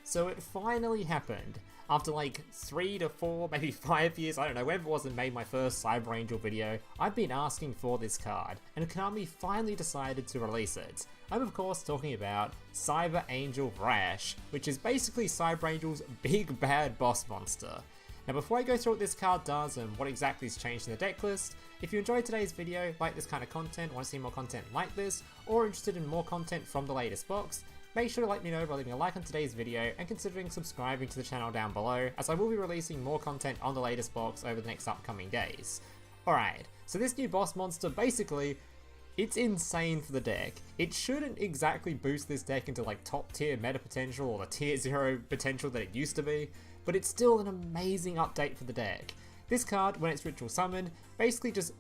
So it finally happened. After like 3 to 4, maybe 5 years, I don't know, whenever it was and made my first Cyber Angel video, I've been asking for this card, and Konami finally decided to release it. I'm of course talking about Cyber Angel VRASH, which is basically Cyber Angel's big bad boss monster. Now before I go through what this card does and what exactly is changed in the deck list, if you enjoyed today's video, like this kind of content, want to see more content like this, or interested in more content from the latest box, make sure to let me know by leaving a like on today's video and considering subscribing to the channel down below, as I will be releasing more content on the latest box over the next upcoming days. Alright, so this new boss monster, basically, it's insane for the deck. It shouldn't exactly boost this deck into like top tier meta potential or the tier 0 potential that it used to be, but it's still an amazing update for the deck. This card, when it's ritual summoned, basically just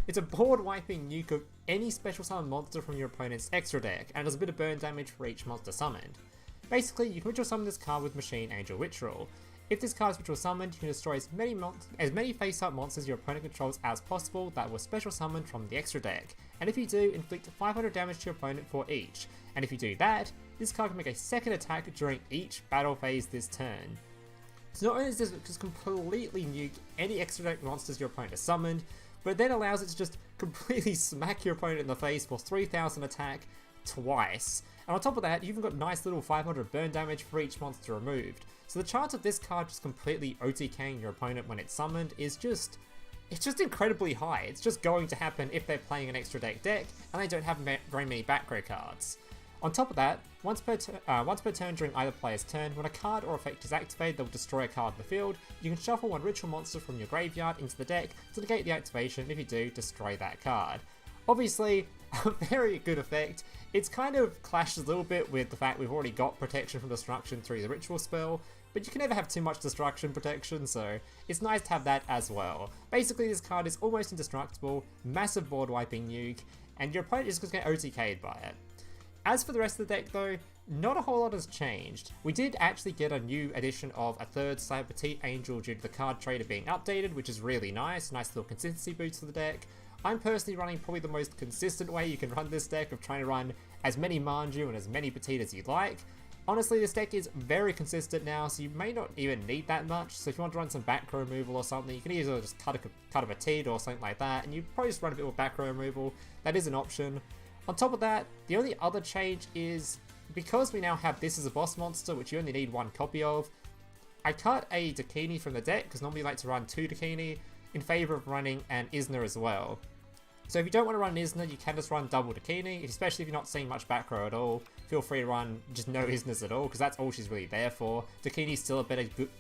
it's a board wiping nuke of any special summon monster from your opponent's extra deck, and does a bit of burn damage for each monster summoned. Basically, you can ritual summon this card with Machine Angel Ritual. If this card is ritual summoned, you can destroy as many face-up monsters your opponent controls as possible that were special summoned from the extra deck, and if you do, inflict 500 damage to your opponent for each. And if you do that, this card can make a second attack during each battle phase this turn. So not only does this just completely nuke any extra deck monsters your opponent has summoned, but it then allows it to just completely smack your opponent in the face for 3000 attack twice. And on top of that, you've even got nice little 500 burn damage for each monster removed. So the chance of this card just completely OTKing your opponent when it's summoned is just incredibly high. It's just going to happen if they're playing an extra deck and they don't have very many back row cards. On top of that, once per turn during either player's turn, when a card or effect is activated that will destroy a card in the field, you can shuffle one ritual monster from your graveyard into the deck to negate the activation. If you do, destroy that card. Obviously, a very good effect. It's kind of clashes a little bit with the fact we've already got protection from destruction through the ritual spell, but you can never have too much destruction protection, so it's nice to have that as well. Basically, this card is almost indestructible, massive board wiping nuke, and your opponent is just going to get OTK'd by it. As for the rest of the deck though, not a whole lot has changed. We did actually get a new edition of a third Cyber Angel due to the card trader being updated, which is really nice little consistency boost for the deck. I'm personally running probably the most consistent way you can run this deck of trying to run as many Manju and as many Petite as you'd like. Honestly, this deck is very consistent now, so you may not even need that much. So if you want to run some back row removal or something, you can either just cut a Petite or something like that, and you probably just run a bit more back row removal. That is an option. On top of that, the only other change is, because we now have this as a boss monster, which you only need one copy of, I cut a Dakini from the deck, because normally I like to run 2 Dakini, in favour of running an Isna as well. So if you don't want to run an Isna, you can just run double Dakini, especially if you're not seeing much back row at all. Feel free to run just no Isnas at all, because that's all she's really there for. Dakini's still a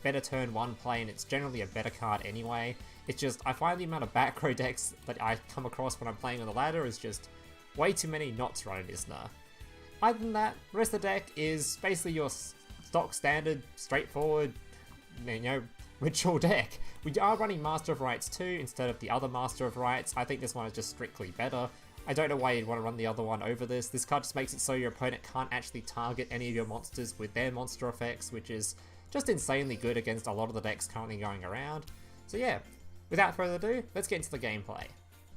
better turn 1 play, and it's generally a better card anyway. It's just, I find the amount of back row decks that I come across when I'm playing on the ladder is just way too many not to run an Isna. Other than that, the rest of the deck is basically your stock standard, straightforward, ritual deck. We are running Master of Rites 2 instead of the other Master of Rites. I think this one is just strictly better. I don't know why you'd want to run the other one over this. This card just makes it so your opponent can't actually target any of your monsters with their monster effects, which is just insanely good against a lot of the decks currently going around. So yeah, without further ado, let's get into the gameplay.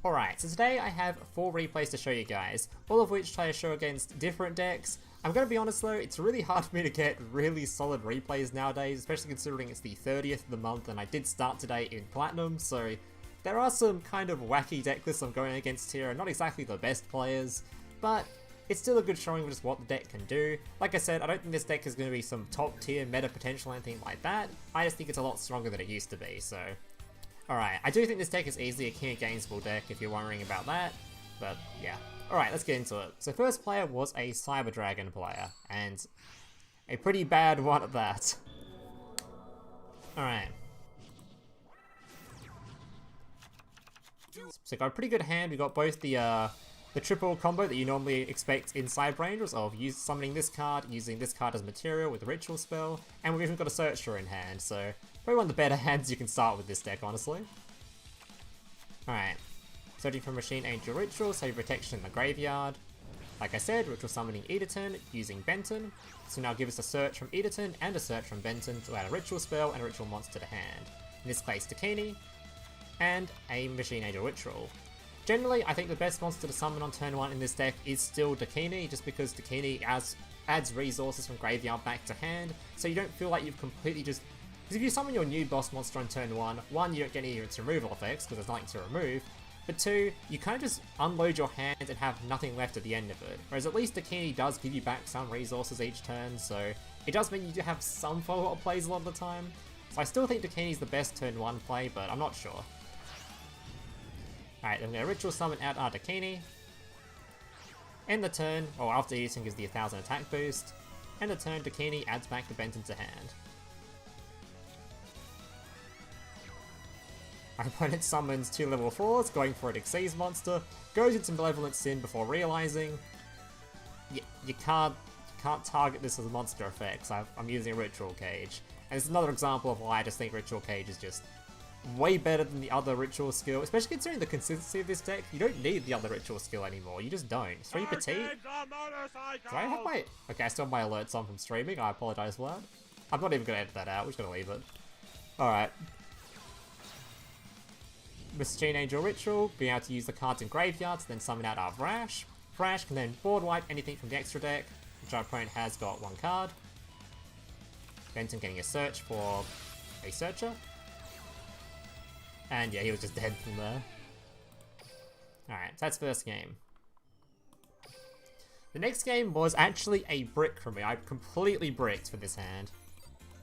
Alright, so today I have 4 replays to show you guys, all of which try to show against different decks. I'm going to be honest though, it's really hard for me to get really solid replays nowadays, especially considering it's the 30th of the month and I did start today in Platinum, so there are some kind of wacky deck lists I'm going against here, and not exactly the best players, but it's still a good showing of just what the deck can do. Like I said, I don't think this deck is going to be some top tier meta potential or anything like that, I just think it's a lot stronger than it used to be, so... Alright, I do think this deck is easily a King of Gamesable deck if you're worrying about that, but yeah. Alright, let's get into it. So first player was a Cyber Dragon player, and a pretty bad one at that. Alright. So got a pretty good hand. We got both the triple combo that you normally expect in Cyber Angels of summoning this card, using this card as material with a ritual spell, and we've even got a Searcher in hand, so probably one of the better hands you can start with this deck, honestly. Alright, searching for Machine Angel Ritual, save protection in the graveyard. Like I said, ritual summoning Edaton using Benton, so now give us a search from Edaton and a search from Benton to add a ritual spell and a ritual monster to hand. In this case, Dakini, and a Machine Angel Ritual. Generally, I think the best monster to summon on turn 1 in this deck is still Dakini, just because Dakini, as adds resources from graveyard back to hand, so you don't feel like you've completely just... Because if you summon your new boss monster on turn 1, you don't get any of its removal effects, because there's nothing to remove, but 2, you kind of just unload your hand and have nothing left at the end of it. Whereas at least Dakini does give you back some resources each turn, so it does mean you do have some follow-up plays a lot of the time. So I still think Dakini's the best turn 1 play, but I'm not sure. Alright, then we're going to Ritual Summon out our Dakini. End the turn, or after eating gives the 1000 attack boost. End the turn, Dakini adds back the Benton to hand. My opponent summons 2 level 4s, going for an Xyz monster, goes into Malevolent Sin before realizing you can't target this as monster effects. I'm using a Ritual Cage. And it's another example of why I just think Ritual Cage is just way better than the other Ritual skill, especially considering the consistency of this deck. You don't need the other Ritual skill anymore, you just don't. 3 Petite? Do I have my... Okay, I still have my alerts on from streaming, I apologize for that. I'm not even going to edit that out, we're just going to leave it. Alright. Machine Angel Ritual, being able to use the cards in graveyards, then summon out our VRASH. VRASH can then board wipe anything from the extra deck, which our opponent has got 1 card. Benton getting a search for a Searcher. And yeah, he was just dead from there. Alright, so that's first game. The next game was actually a brick for me. I completely bricked for this hand.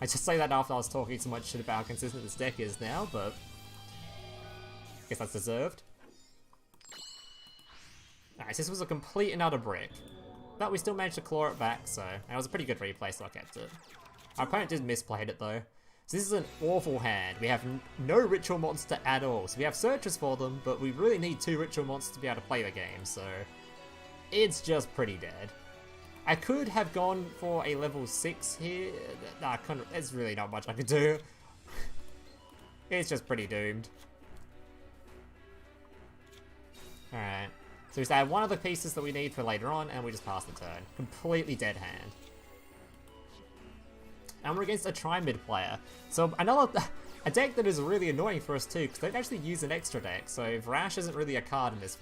I just say that after I was talking so much shit about how consistent this deck is now, but... I guess that's deserved. Alright, so this was a complete and utter brick. But we still managed to claw it back, so... And it was a pretty good replay, so I kept it. Our opponent did misplayed it though. So this is an awful hand. We have no Ritual Monster at all. So we have searches for them, but we really need 2 Ritual Monsters to be able to play the game, so... It's just pretty dead. I could have gone for a level 6 here. Nah, there's really not much I could do. It's just pretty doomed. Alright. So we just add 1 of the pieces that we need for later on, and we just pass the turn. Completely dead hand. And we're against a Tri-Mid player. So a deck that is really annoying for us too, because they don't actually use an extra deck, so VRASH isn't really a card in this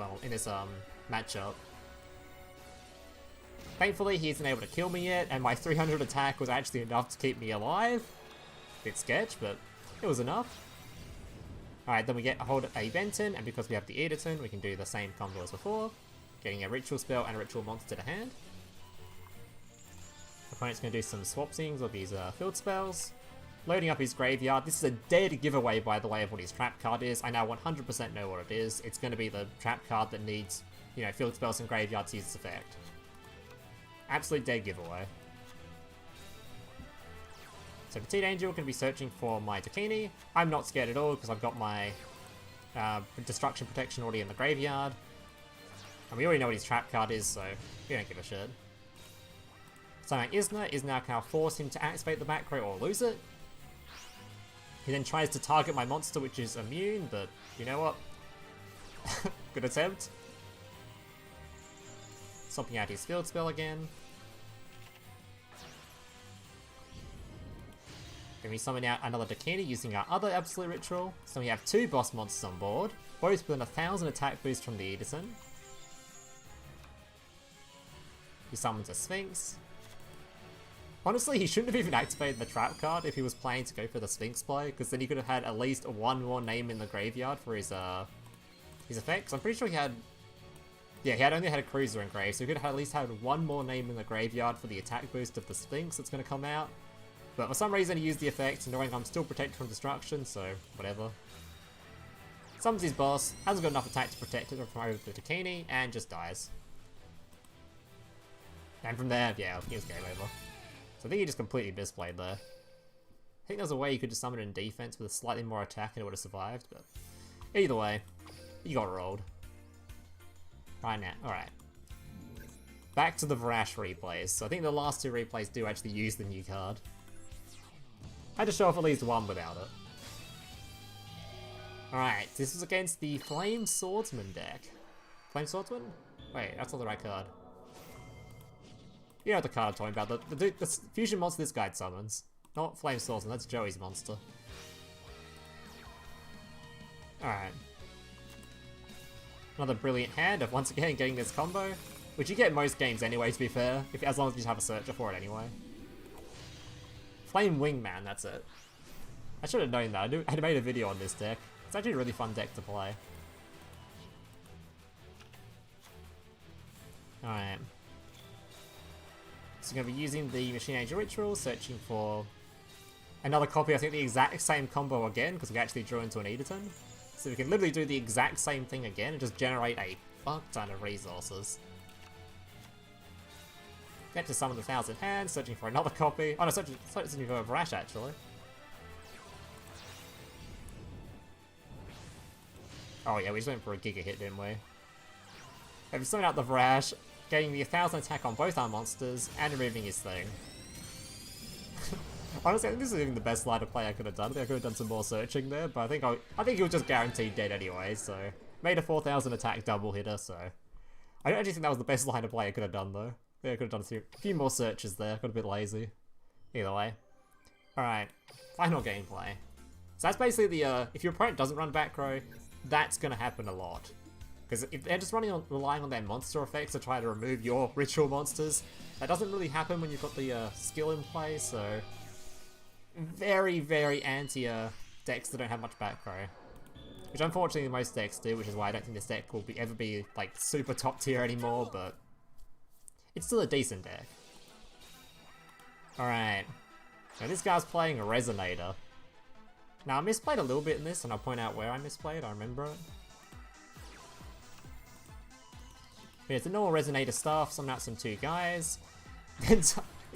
matchup. Thankfully, he isn't able to kill me yet, and my 300 attack was actually enough to keep me alive. Bit sketch, but it was enough. Alright, then we get hold of a Benton, and because we have the Editon, we can do the same combo as before, getting a Ritual Spell and a Ritual Monster to hand. Opponent's going to do some swapsings of his field spells. Loading up his graveyard. This is a dead giveaway, by the way, of what his trap card is. I now 100% know what it is. It's going to be the trap card that needs, you know, field spells and graveyard to use its effect. Absolute dead giveaway. So Petite Angel can be searching for my Dakini. I'm not scared at all because I've got my Destruction Protection already in the graveyard. And we already know what his trap card is, so we don't give a shit. Summoning Isna can now force him to activate the back row or lose it. He then tries to target my monster, which is immune, but you know what? Good attempt. Swapping out his field spell again. Then we summon out another Dakini using our other Absolute Ritual. So we have 2 boss monsters on board, both with an 1000 attack boost from the Edison. He summons a Sphinx. Honestly, he shouldn't have even activated the trap card if he was planning to go for the Sphinx play, because then he could have had at least 1 more name in the graveyard for his effects. I'm pretty sure he had... Yeah, he only had a Cruiser in grave, so he could have at least had 1 more name in the graveyard for the attack boost of the Sphinx that's going to come out. But for some reason he used the effect, knowing I'm still protected from destruction, so whatever. Summons his boss, hasn't got enough attack to protect it from the Dakini, and just dies. And from there, yeah, he was game over. So I think he just completely misplayed there. I think there's a way you could just summon it in defense with a slightly more attack and it would have survived, but either way, he got rolled. Right now, alright. Back to the VRASH replays. So I think the last 2 replays do actually use the new card. I had to show off at least 1 without it. Alright, this is against the Flame Swordsman deck. Flame Swordsman? Wait, that's not the right card. You know the card I'm talking about, the fusion monster this guy summons. Not Flame Swordsman, that's Joey's monster. Alright. Another brilliant hand of once again getting this combo. Which you get in most games anyway, to be fair, as long as you have a searcher for it anyway. Flame Wingman, that's it. I should have known that. I made a video on this deck. It's actually a really fun deck to play. Alright. So we're going to be using the Machine Age Ritual, searching for another copy, I think the exact same combo again, because we actually drew into an Edaton. So we can literally do the exact same thing again and just generate a fuck ton of resources. Get to summon the 1,000 hands, searching for another copy. Oh no, searching for a VRASH actually. Oh yeah, we just went for a Giga hit, didn't we? If we summon out the VRASH, getting the 1,000 attack on both our monsters, and removing his thing. Honestly, I think this is even the best line of play I could have done. I think I could have done some more searching there, but I think he was just guaranteed dead anyway, so... Made a 4,000 attack double hitter, so... I don't actually think that was the best line of play I could have done, though. I think I could have done a few more searches there, got a bit lazy. Either way. Alright, final gameplay. So that's basically the, if your opponent doesn't run back row, that's gonna happen a lot. Because if they're just relying on their monster effects to try to remove your ritual monsters, that doesn't really happen when you've got the skill in play, so... Very, very anti-decks that don't have much back row. Which unfortunately most decks do, which is why I don't think this deck will ever be like super top tier anymore, but... It's still a decent deck. Alright. Now this guy's playing a Resonator. Now I misplayed a little bit in this, and I'll point out where I misplayed, I remember it. But it's the normal Resonator stuff, summon out some 2 guys.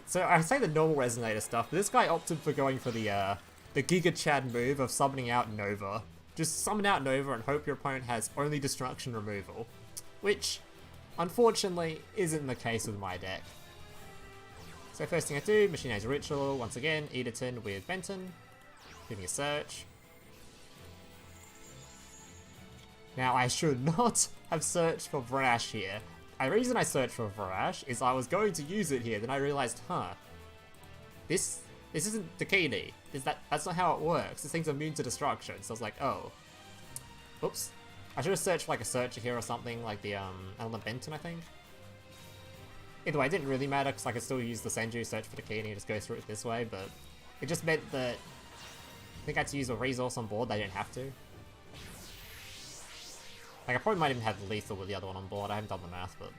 So I say the normal Resonator stuff, but this guy opted for going for the Giga Chad move of summoning out Nova. Just summon out Nova and hope your opponent has only destruction removal. Which, unfortunately, isn't the case with my deck. So first thing I do, Machine Age Ritual, once again, Edaton with Benton. Give me a search. Now I should not have searched for VRASH here. The reason I searched for VRASH is I was going to use it here, then I realized, this isn't Dakini. That's not how it works. This thing's immune to destruction. So I was like, oh. Oops. I should have searched for like a searcher here or something, like the Element Benton, I think. Either way, it didn't really matter because I could still use the Senju, search for Dakini, and just go through it this way, but it just meant that I think I had to use a resource on board. They didn't have to. Like, I probably might even have lethal with the other one on board. I haven't done the math, but...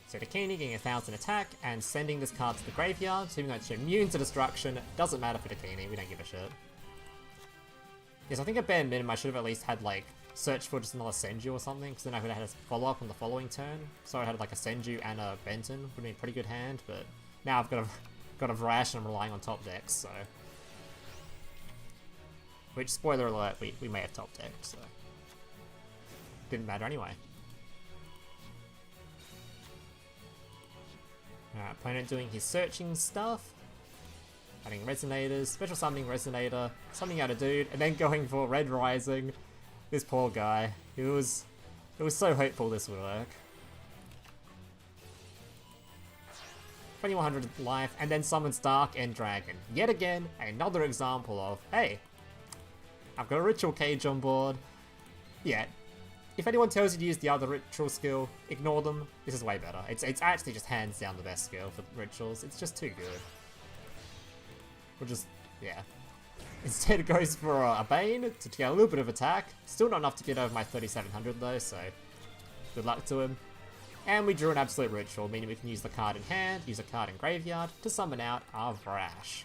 So Dakini getting 1,000 attack, and sending this card to the graveyard, so even though it's immune to destruction, it doesn't matter for Dakini, we don't give a shit. Yes, I think at bare minimum I should have at least had, like, search for just another Senju or something, because then I would have had a follow-up on the following turn. So I had, like, a Senju and a Benton, would have been a pretty good hand, but now I've got a VRASH and I'm relying on top decks, so... Which, spoiler alert, we may have top decked, so... Didn't matter anyway. Alright, opponent doing his searching stuff. Adding Resonators, special summoning Resonator, summoning out a dude, and then going for Red Rising. This poor guy. It was so hopeful this would work. 2100 life, and then summons Dark End Dragon. Yet again, another example of, hey, I've got a Ritual Cage on board. Yeah, if anyone tells you to use the other Ritual skill, ignore them. This is way better. It's actually just hands down the best skill for Rituals. It's just too good. We'll just, yeah. Instead it goes for a Bane to get a little bit of attack. Still not enough to get over my 3700 though, so good luck to him. And we drew an Absolute Ritual, meaning we can use the card in hand, use a card in graveyard to summon out our VRASH.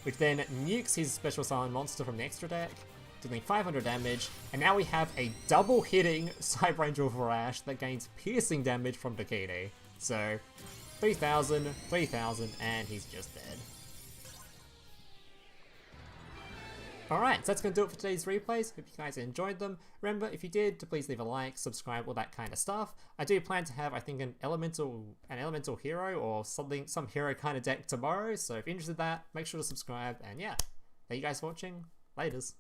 Which then nukes his special summon monster from the extra deck, dealing 500 damage, and now we have a double hitting Cyber-Angel VRASH that gains piercing damage from Dakini. So, 3000, 3000, and he's just dead. Alright, so that's going to do it for today's replays. Hope you guys enjoyed them. Remember, if you did, to please leave a like, subscribe, all that kind of stuff. I do plan to have, I think, an elemental hero or something, some hero kind of deck tomorrow. So if you're interested in that, make sure to subscribe. And yeah, thank you guys for watching. Laters.